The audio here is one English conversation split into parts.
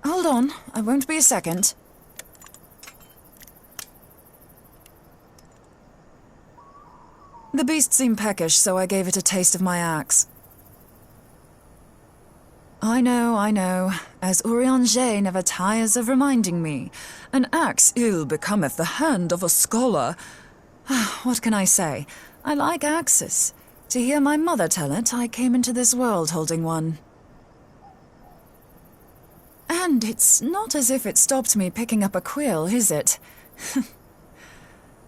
Hold on, I won't be a second. The beast seemed peckish, so I gave it a taste of my axe. I know, as Urianger never tires of reminding me, an axe ill becometh the hand of a scholar. What can I say? I like axes. To hear my mother tell it, I came into this world holding one. And it's not as if it stopped me picking up a quill, is it?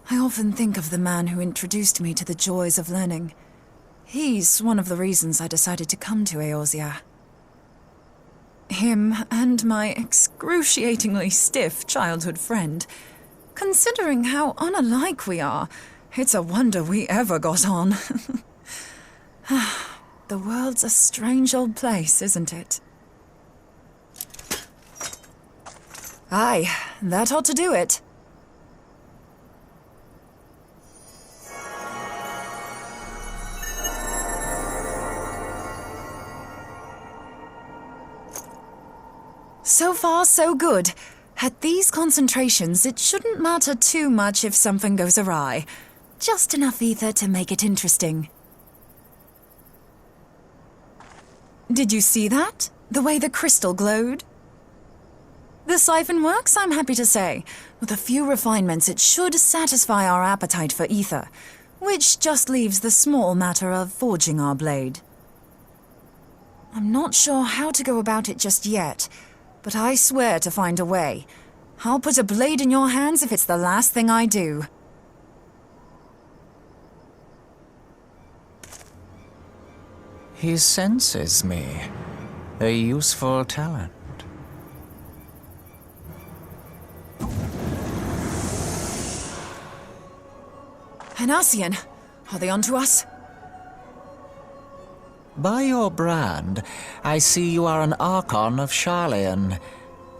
I often think of the man who introduced me to the joys of learning. He's one of the reasons I decided to come to Eorzea. Him and my excruciatingly stiff childhood friend. Considering how unalike we are, it's a wonder we ever got on. The world's a strange old place, isn't it? Aye, that ought to do it. So far, so good. At these concentrations, it shouldn't matter too much if something goes awry. Just enough ether to make it interesting. Did you see that? The way the crystal glowed? The siphon works, I'm happy to say. With a few refinements, it should satisfy our appetite for ether, which just leaves the small matter of forging our blade. I'm not sure how to go about it just yet, but I swear to find a way. I'll put a blade in your hands if it's the last thing I do. He senses me. A useful talent. Hanassian, are they onto us? By your brand, I see you are an Archon of Sharlayan,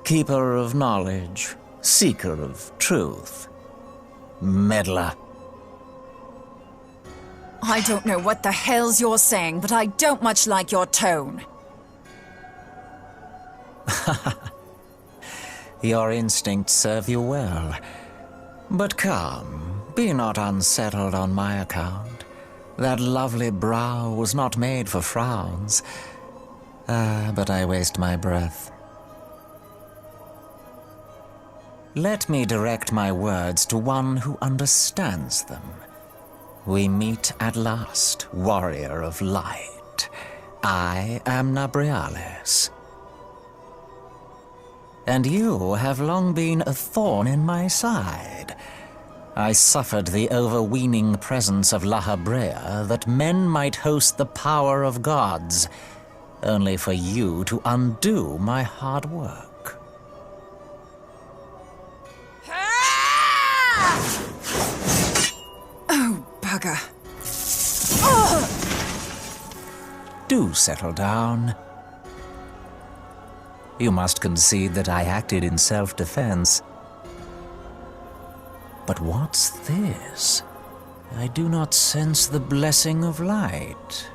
keeper of knowledge, seeker of truth, meddler. I don't know what the hell's you're saying, but I don't much like your tone. Your instincts serve you well. But come, be not unsettled on my account. That lovely brow was not made for frowns. But I waste my breath. Let me direct my words to one who understands them. We meet at last, warrior of light. I am Nabriales. And you have long been a thorn in my side. I suffered the overweening presence of La Habrea that men might host the power of gods, only for you to undo my hard work. Oh, bugger. Do settle down. You must concede that I acted in self-defense. But what's this? I do not sense the blessing of light.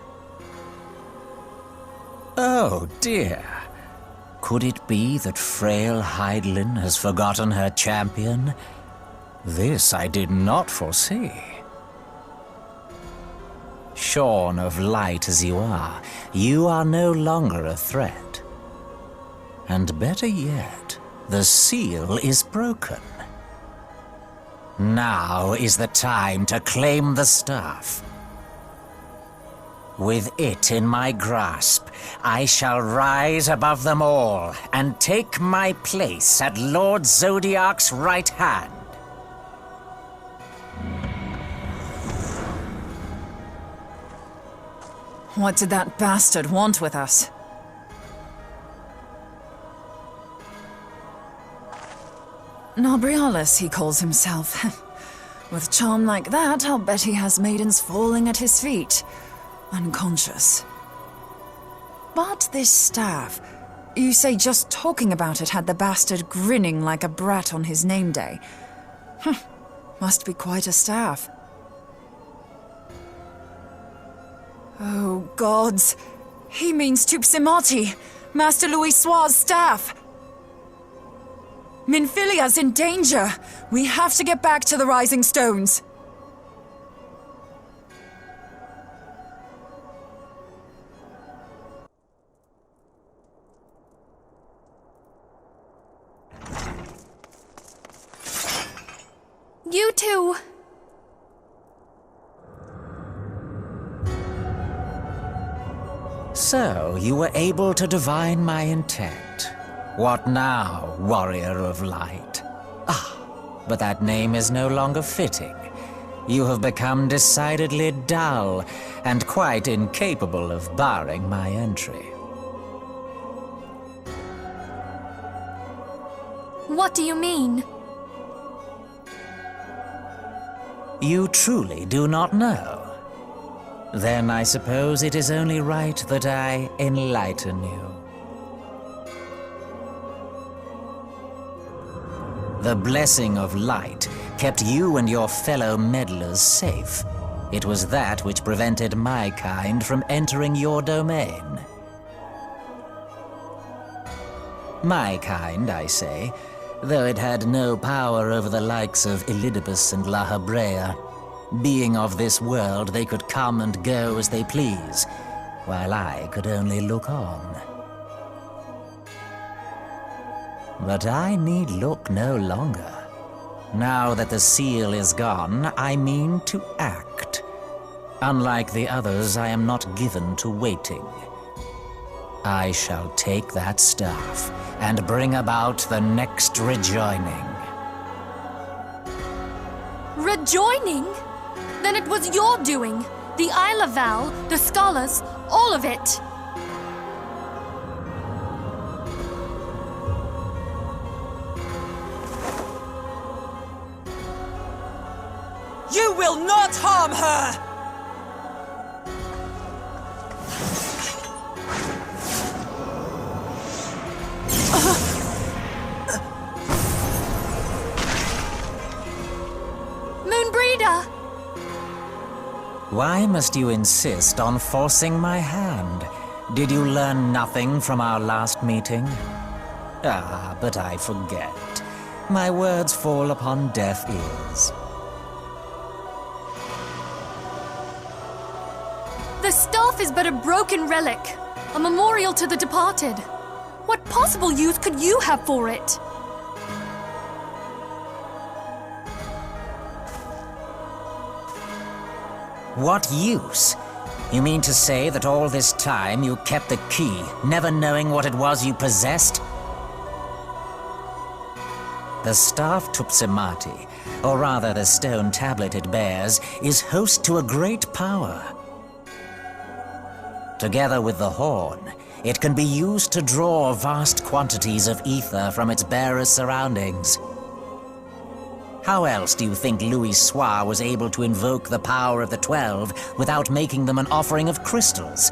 Oh dear. Could it be that frail Hydaelyn has forgotten her champion? This I did not foresee. Shorn of light as you are no longer a threat. And better yet, the seal is broken. Now is the time to claim the staff. With it in my grasp, I shall rise above them all and take my place at Lord Zodiac's right hand. What did that bastard want with us? Nabriales, he calls himself. With charm like that, I'll bet he has maidens falling at his feet, unconscious. But this staff, you say just talking about it had the bastard grinning like a brat on his name day. Must be quite a staff. Oh, gods. He means Tupsimati, Master Louis Soir's staff. Minfilia's in danger! We have to get back to the Rising Stones! You two! So, you were able to divine my intent. What now, warrior of light? Ah, but that name is no longer fitting. You have become decidedly dull, and quite incapable of barring my entry. What do you mean? You truly do not know? Then I suppose it is only right that I enlighten you. The blessing of light kept you and your fellow meddlers safe. It was that which prevented my kind from entering your domain. My kind, I say, though it had no power over the likes of Elidibus and La Habrea. Being of this world, they could come and go as they please, while I could only look on. But I need look no longer. Now that the seal is gone, I mean to act. Unlike the others, I am not given to waiting. I shall take that staff and bring about the next rejoining. Rejoining? Then it was your doing. The Isle of Val, the scholars, all of it. You will not harm her! Moonbreeder! Why must you insist on forcing my hand? Did you learn nothing from our last meeting? Ah, but I forget. My words fall upon deaf ears. The staff is but a broken relic, a memorial to the departed. What possible use could you have for it? What use? You mean to say that all this time you kept the key, never knowing what it was you possessed? The staff Tupsimati, or rather the stone tablet it bears, is host to a great power. Together with the horn, it can be used to draw vast quantities of ether from its bearer's surroundings. How else do you think Louis Soir was able to invoke the power of the 12 without making them an offering of crystals?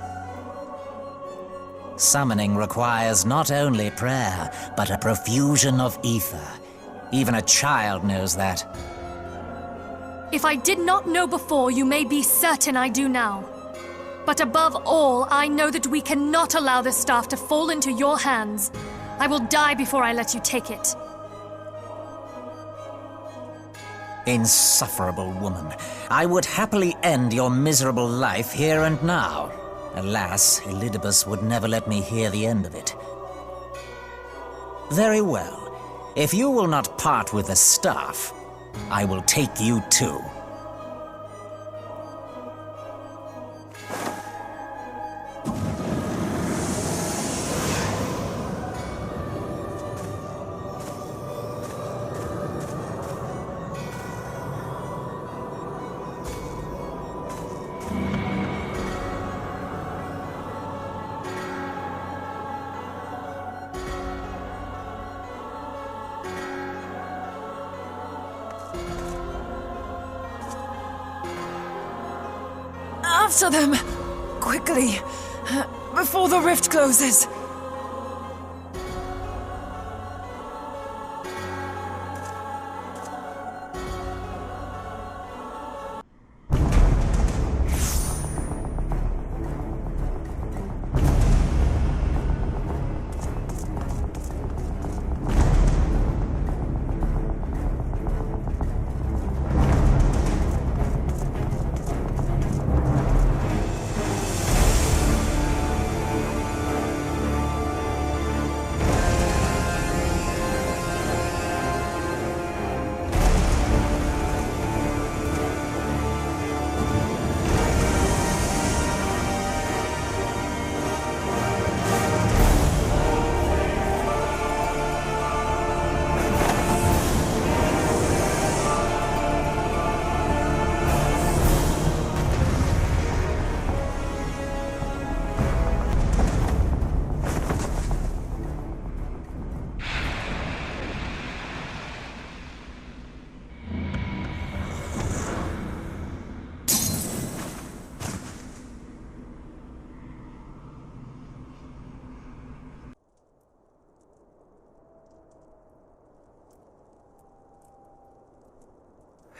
Summoning requires not only prayer, but a profusion of ether. Even a child knows that. If I did not know before, you may be certain I do now. But above all, I know that we cannot allow this staff to fall into your hands. I will die before I let you take it. Insufferable woman. I would happily end your miserable life here and now. Alas, Elidibus would never let me hear the end of it. Very well. If you will not part with the staff, I will take you too. After them! Quickly! Before the rift closes!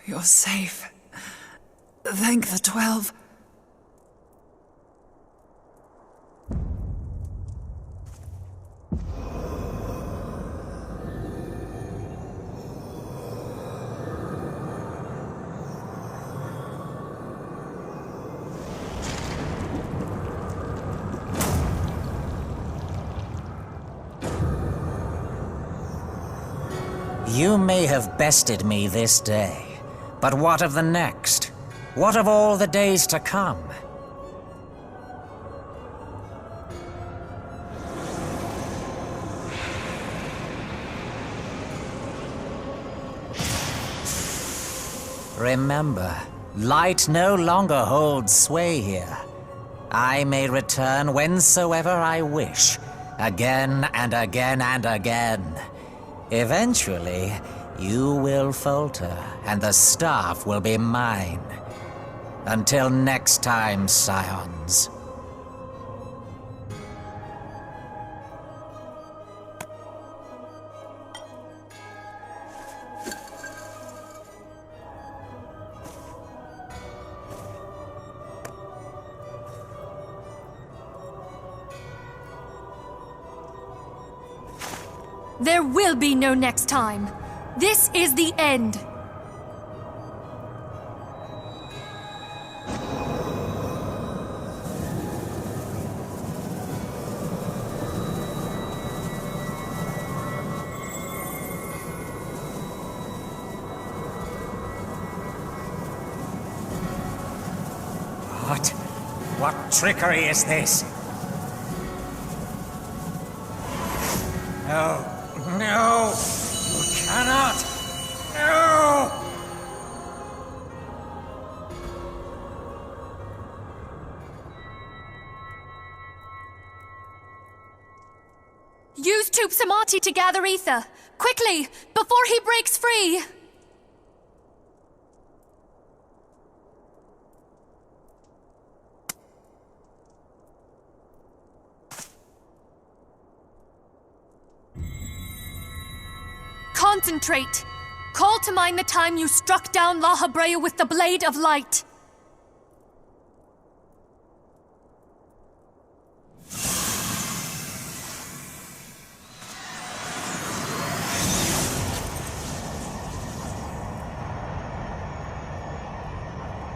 You're safe. Thank the 12. You may have bested me this day, but what of the next? What of all the days to come? Remember, light no longer holds sway here. I may return whensoever I wish, again and again and again. Eventually, you will falter, and the staff will be mine. Until next time, scions. There will be no next time. This is the end. What trickery is this? No! No! You cannot! No! Use Tup Samati to gather ether. Quickly, before he breaks free! Concentrate! Call to mind the time you struck down La Habrea with the Blade of Light.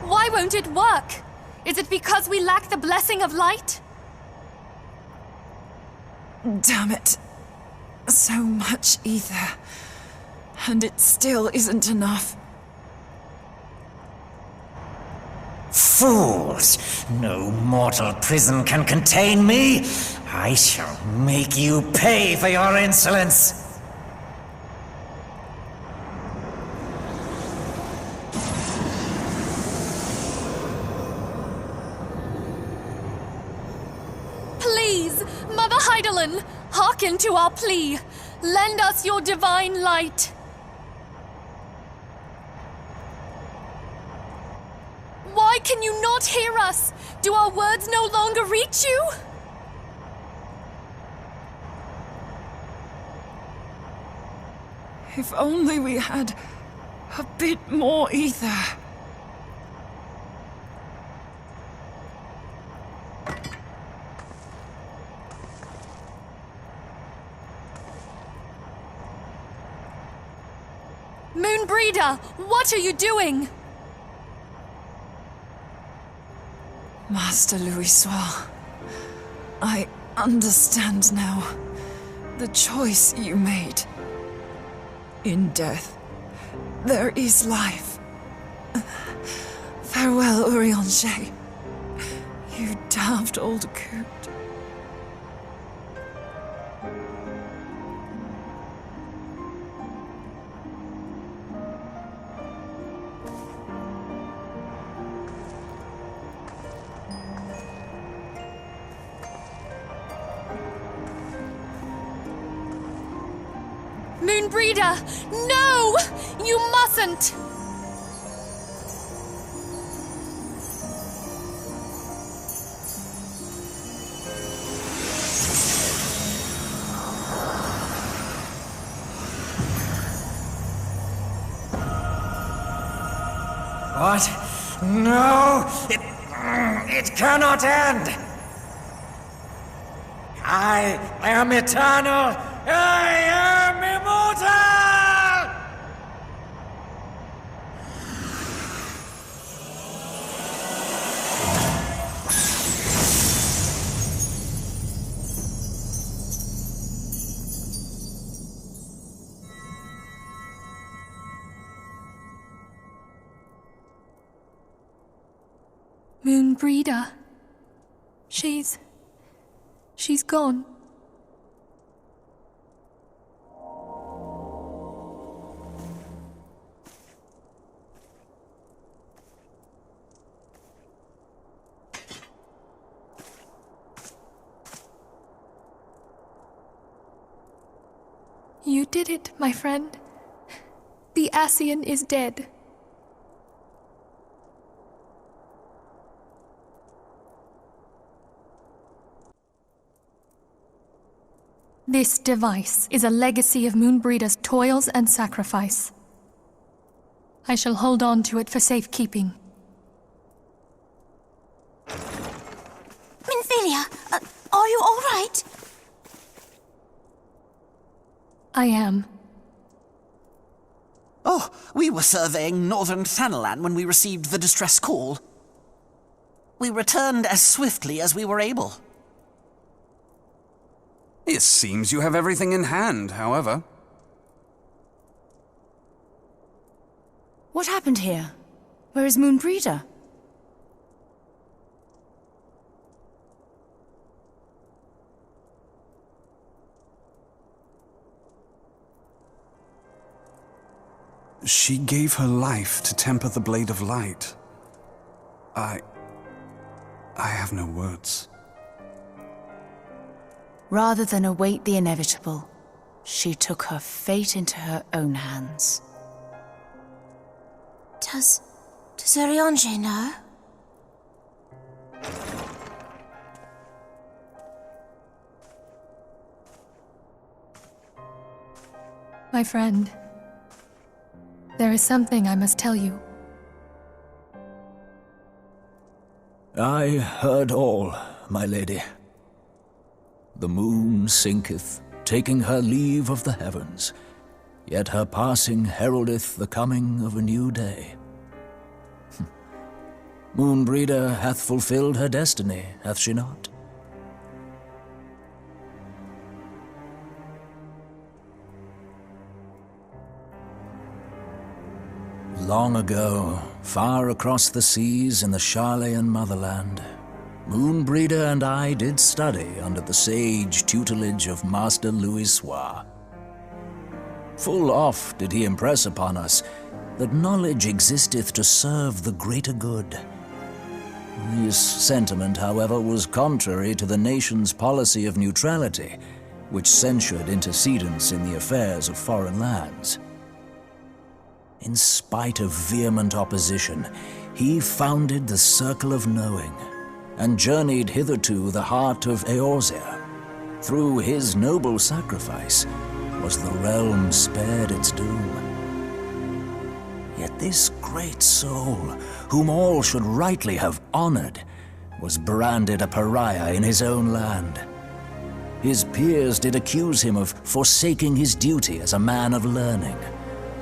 Why won't it work? Is it because we lack the blessing of light? Damn it. So much ether. And it still isn't enough. Fools! No mortal prison can contain me! I shall make you pay for your insolence! Please, Mother Heidelin, hearken to our plea. Lend us your divine light. Why can you not hear us? Do our words no longer reach you? If only we had a bit more ether. Moonbreeder, what are you doing? Master Louis Soir, I understand now the choice you made. In death, there is life. Farewell, Urianger. You damned old coot. Moonbreeder, no! You mustn't! What? No! It cannot end! I am eternal! I am immortal! Moonbreeder. She's gone. You did it, my friend. The Ascian is dead. This device is a legacy of Moonbreeder's toils and sacrifice. I shall hold on to it for safekeeping. Minfilia, are you all right? I am. Oh, we were surveying northern Thanalan when we received the distress call. We returned as swiftly as we were able. It seems you have everything in hand, however. What happened here? Where is Moonbreeder? She gave her life to temper the Blade of Light. I have no words. Rather than await the inevitable, she took her fate into her own hands. Does Oriange know? My friend, there is something I must tell you. I heard all, my lady. The moon sinketh, taking her leave of the heavens, yet her passing heraldeth the coming of a new day. Moonbreeder hath fulfilled her destiny, hath she not? Long ago, far across the seas in the Charlayan motherland, Moonbreeder and I did study under the sage tutelage of Master Louisoix. Full oft did he impress upon us that knowledge existeth to serve the greater good. This sentiment, however, was contrary to the nation's policy of neutrality, which censured intercedence in the affairs of foreign lands. In spite of vehement opposition, he founded the Circle of Knowing, and journeyed hither to the heart of Eorzea. Through his noble sacrifice was the realm spared its doom. Yet this great soul, whom all should rightly have honored, was branded a pariah in his own land. His peers did accuse him of forsaking his duty as a man of learning,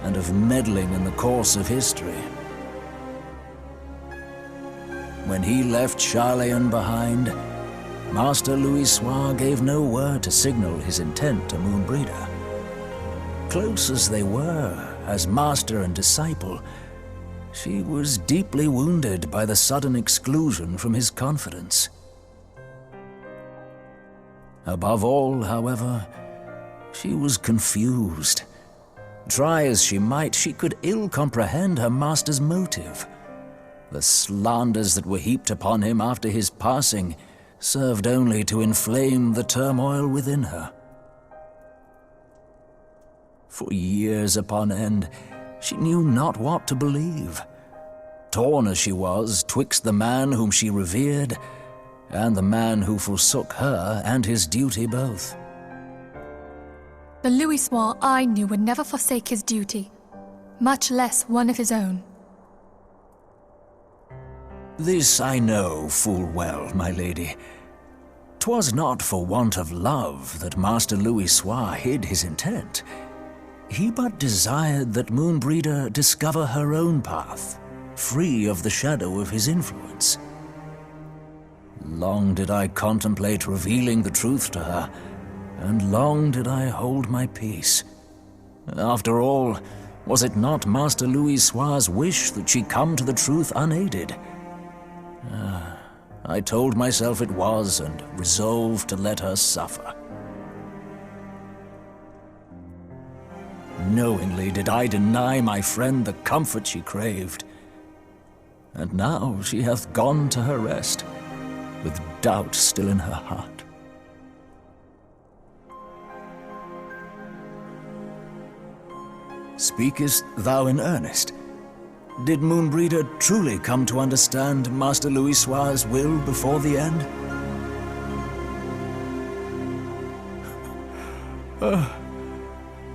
and of meddling in the course of history. When he left Charlayan behind, Master Louisoix gave no word to signal his intent to Moonbreeder. Close as they were, as master and disciple, she was deeply wounded by the sudden exclusion from his confidence. Above all, however, she was confused. Try as she might, she could ill comprehend her master's motive. The slanders that were heaped upon him after his passing served only to inflame the turmoil within her. For years upon end, she knew not what to believe. Torn as she was twixt the man whom she revered and the man who forsook her and his duty both. The Louisoix I knew would never forsake his duty, much less one of his own. This I know full well, my lady. 'Twas not for want of love that Master Louis Soir hid his intent. He but desired that Moonbreeder discover her own path, free of the shadow of his influence. Long did I contemplate revealing the truth to her, and long did I hold my peace. After all, was it not Master Louis Soir's wish that she come to the truth unaided? I told myself it was, and resolved to let her suffer. Knowingly did I deny my friend the comfort she craved. And now she hath gone to her rest, with doubt still in her heart. Speakest thou in earnest? Did Moonbreeder truly come to understand Master Louis Soir's will before the end?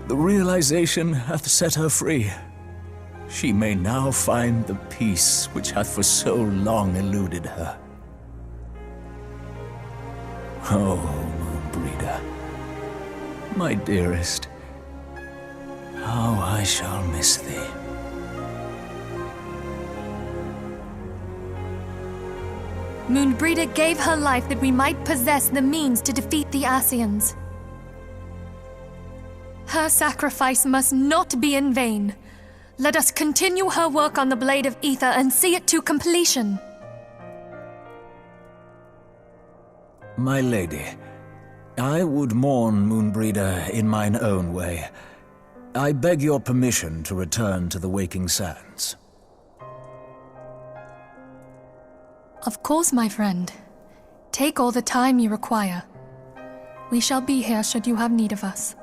The realization hath set her free. She may now find the peace which hath for so long eluded her. Oh, Moonbreeder, my dearest, how I shall miss thee. Moonbreeder gave her life that we might possess the means to defeat the Ascians. Her sacrifice must not be in vain. Let us continue her work on the Blade of Ether and see it to completion. My lady, I would mourn Moonbreeder in mine own way. I beg your permission to return to the Waking Sands. Of course, my friend. Take all the time you require. We shall be here should you have need of us.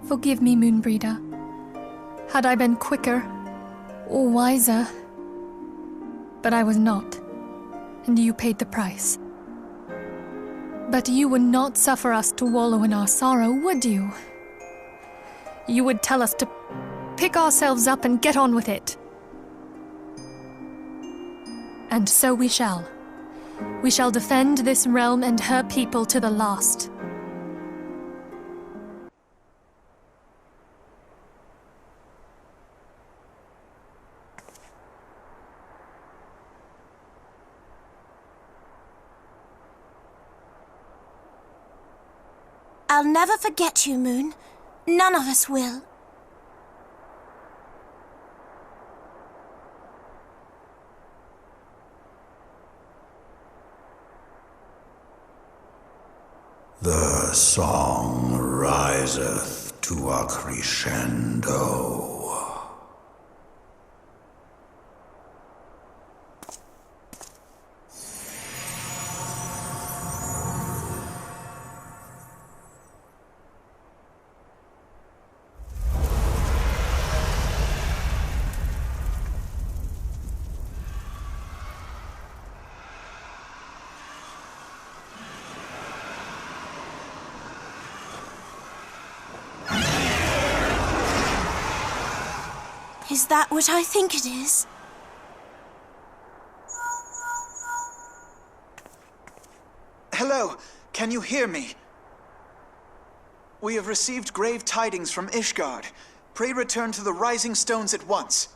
Forgive me, Moonbreeder. Had I been quicker or wiser, but I was not, and you paid the price. But you would not suffer us to wallow in our sorrow, would you? You would tell us to pick ourselves up and get on with it. And so we shall. We shall defend this realm and her people to the last. I'll never forget you, Moon. None of us will. The song riseth to a crescendo. Is that what I think it is? Hello, can you hear me? We have received grave tidings from Ishgard. Pray return to the Rising Stones at once.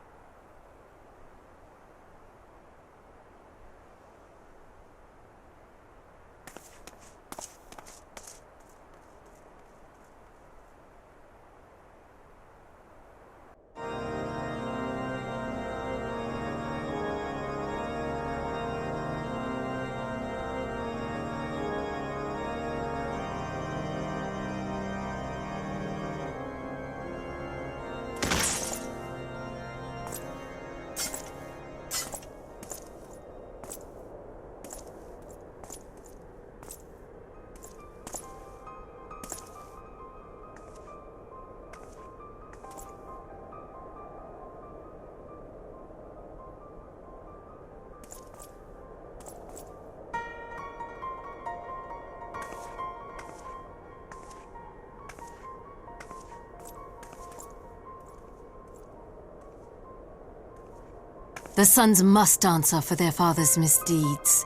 The sons must answer for their father's misdeeds.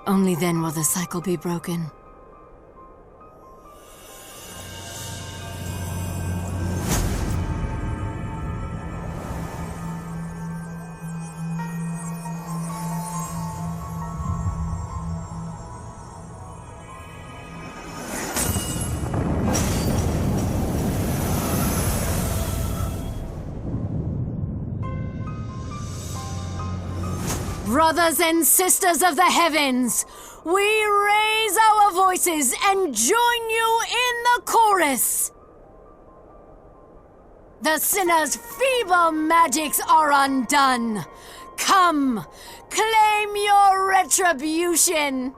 Only then will the cycle be broken. Brothers and sisters of the heavens, we raise our voices and join you in the chorus. The sinner's feeble magics are undone. Come, claim your retribution.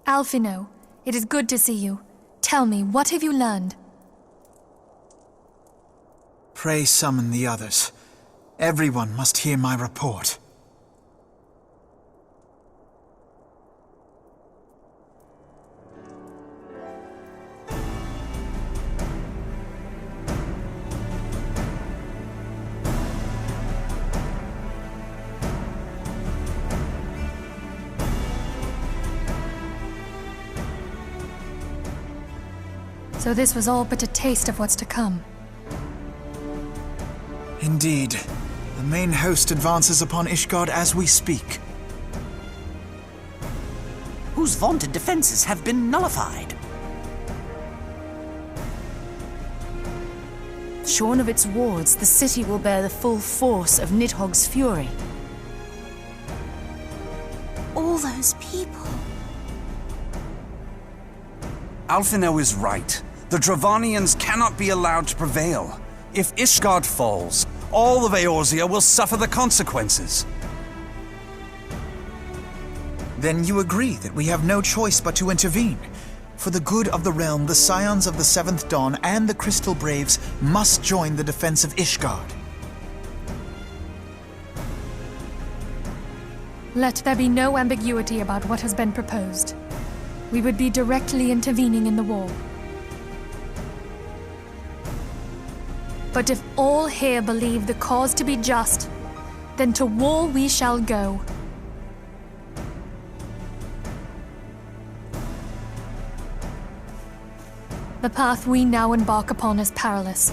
Alphino, it is good to see you. Tell me, what have you learned? Pray summon the others. Everyone must hear my report. So this was all but a taste of what's to come. Indeed. The main host advances upon Ishgard as we speak. Whose vaunted defenses have been nullified. Shorn of its wards, the city will bear the full force of Nidhogg's fury. All those people. Alphino is right. The Dravanians cannot be allowed to prevail. If Ishgard falls, all of Eorzea will suffer the consequences. Then you agree that we have no choice but to intervene. For the good of the realm, the Scions of the Seventh Dawn and the Crystal Braves must join the defense of Ishgard. Let there be no ambiguity about what has been proposed. We would be directly intervening in the war. But if all here believe the cause to be just, then to war we shall go. The path we now embark upon is perilous,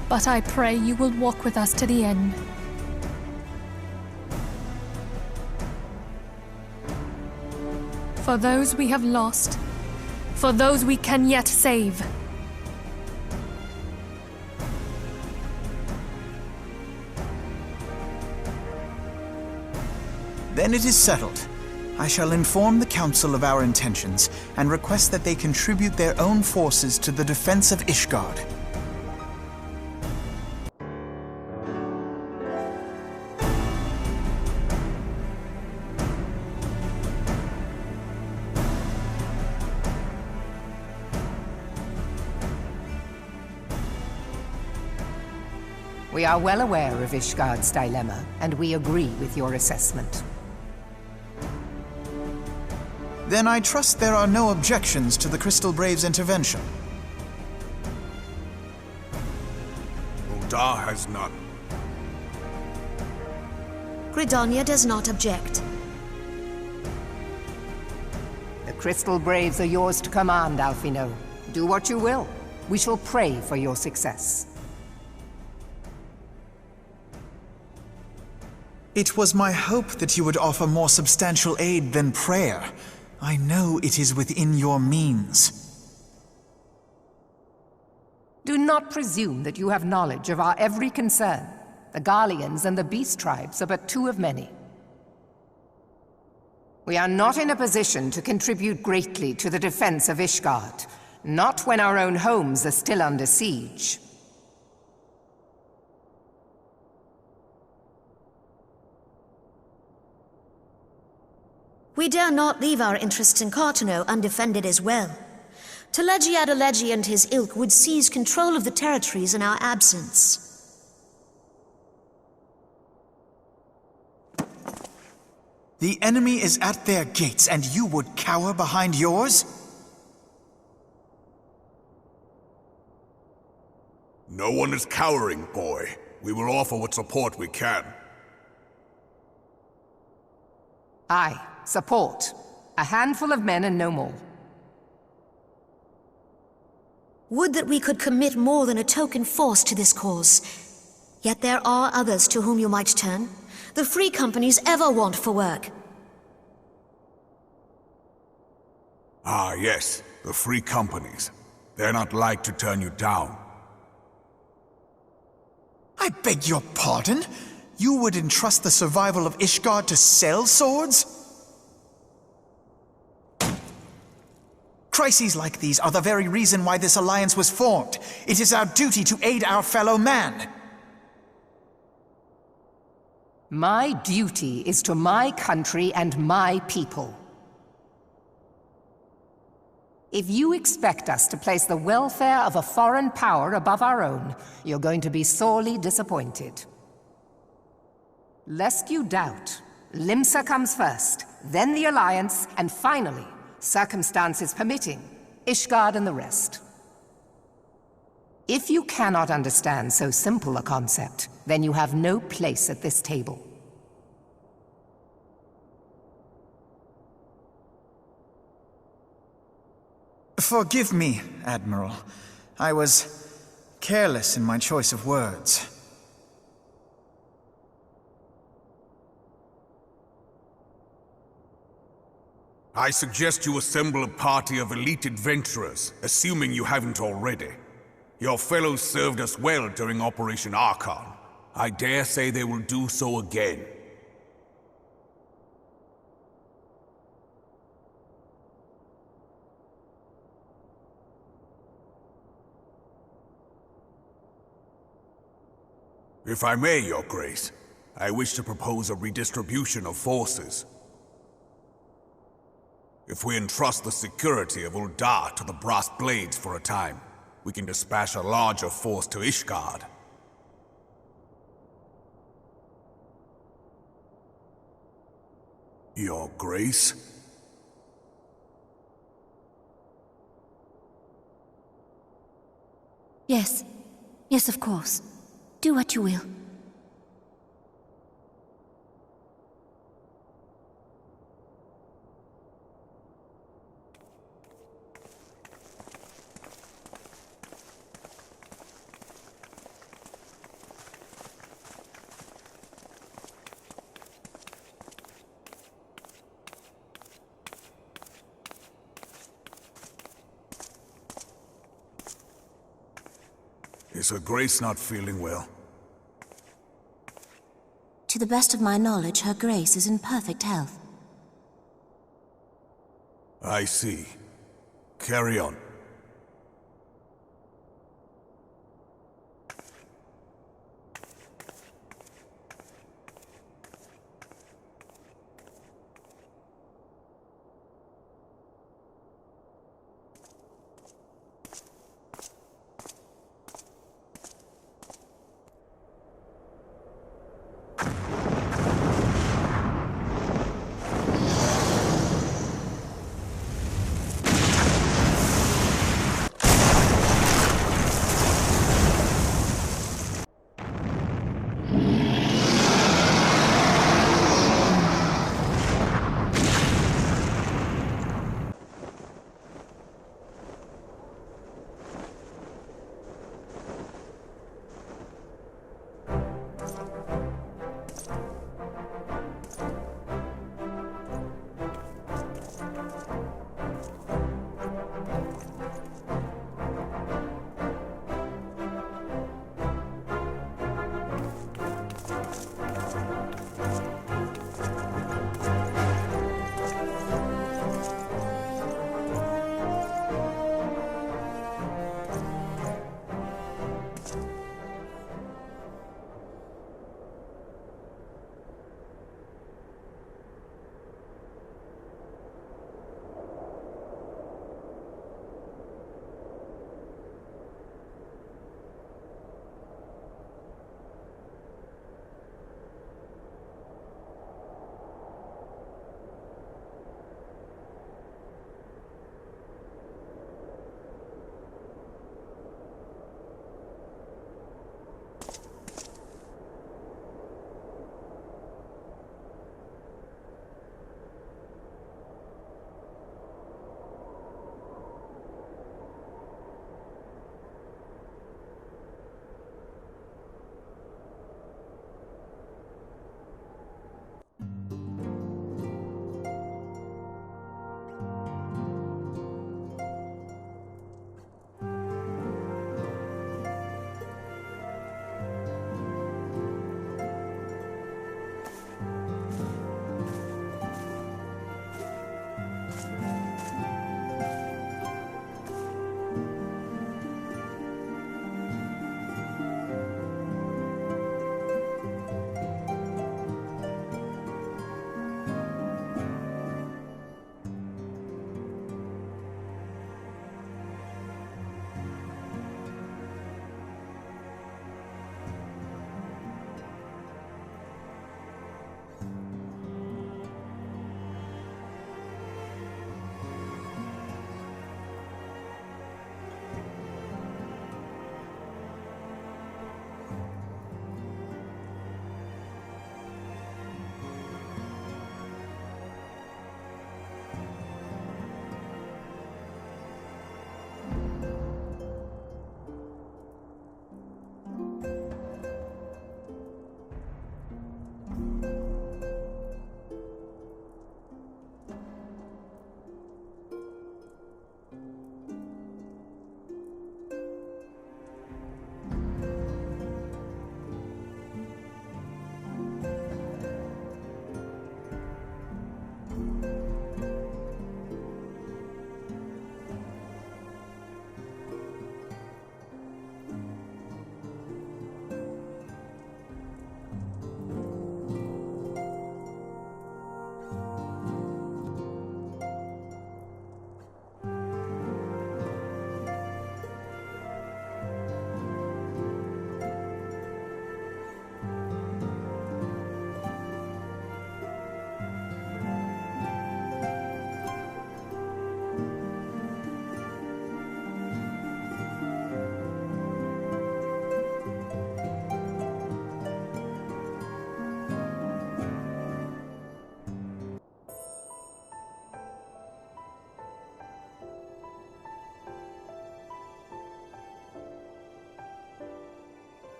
but I pray you will walk with us to the end. For those we have lost, for those we can yet save. Then it is settled. I shall inform the Council of our intentions and request that they contribute their own forces to the defense of Ishgard. We are well aware of Ishgard's dilemma, and we agree with your assessment. Then I trust there are no objections to the Crystal Braves' intervention. Uldar has none. Gridania does not object. The Crystal Braves are yours to command, Alphino. Do what you will. We shall pray for your success. It was my hope that you would offer more substantial aid than prayer. I know it is within your means. Do not presume that you have knowledge of our every concern. The Garleans and the Beast Tribes are but two of many. We are not in a position to contribute greatly to the defense of Ishgard, not when our own homes are still under siege. We dare not leave our interests in Cartano undefended as well. Telegi Adalegi and his ilk would seize control of the territories in our absence. The enemy is at their gates, and you would cower behind yours? No one is cowering, boy. We will offer what support we can. Aye, support. A handful of men and no more. Would that we could commit more than a token force to this cause. Yet there are others to whom you might turn. The free companies ever want for work. Ah, yes, the free companies. They're not like to turn you down. I beg your pardon? You would entrust the survival of Ishgard to sell swords? Crises like these are the very reason why this alliance was formed. It is our duty to aid our fellow man. My duty is to my country and my people. If you expect us to place the welfare of a foreign power above our own, you're going to be sorely disappointed. Lest you doubt, Limsa comes first, then the Alliance, and finally, circumstances permitting, Ishgard and the rest. If you cannot understand so simple a concept, then you have no place at this table. Forgive me, Admiral. I was careless in my choice of words. I suggest you assemble a party of elite adventurers, assuming you haven't already. Your fellows served us well during Operation Archon. I dare say they will do so again. If I may, Your Grace, I wish to propose a redistribution of forces. If we entrust the security of Uldar to the Brass Blades for a time, we can dispatch a larger force to Ishgard. Your Grace? Yes. Yes, of course. Do what you will. Is Her Grace not feeling well? To the best of my knowledge, Her Grace is in perfect health. I see. Carry on.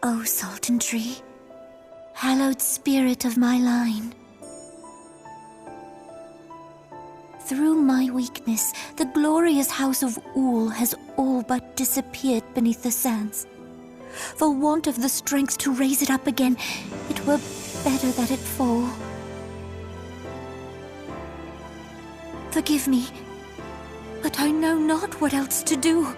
O Sultan Tree, hallowed spirit of my line. Through my weakness, the glorious house of Ul has all but disappeared beneath the sands. For want of the strength to raise it up again, it were better that it fall. Forgive me, but I know not what else to do.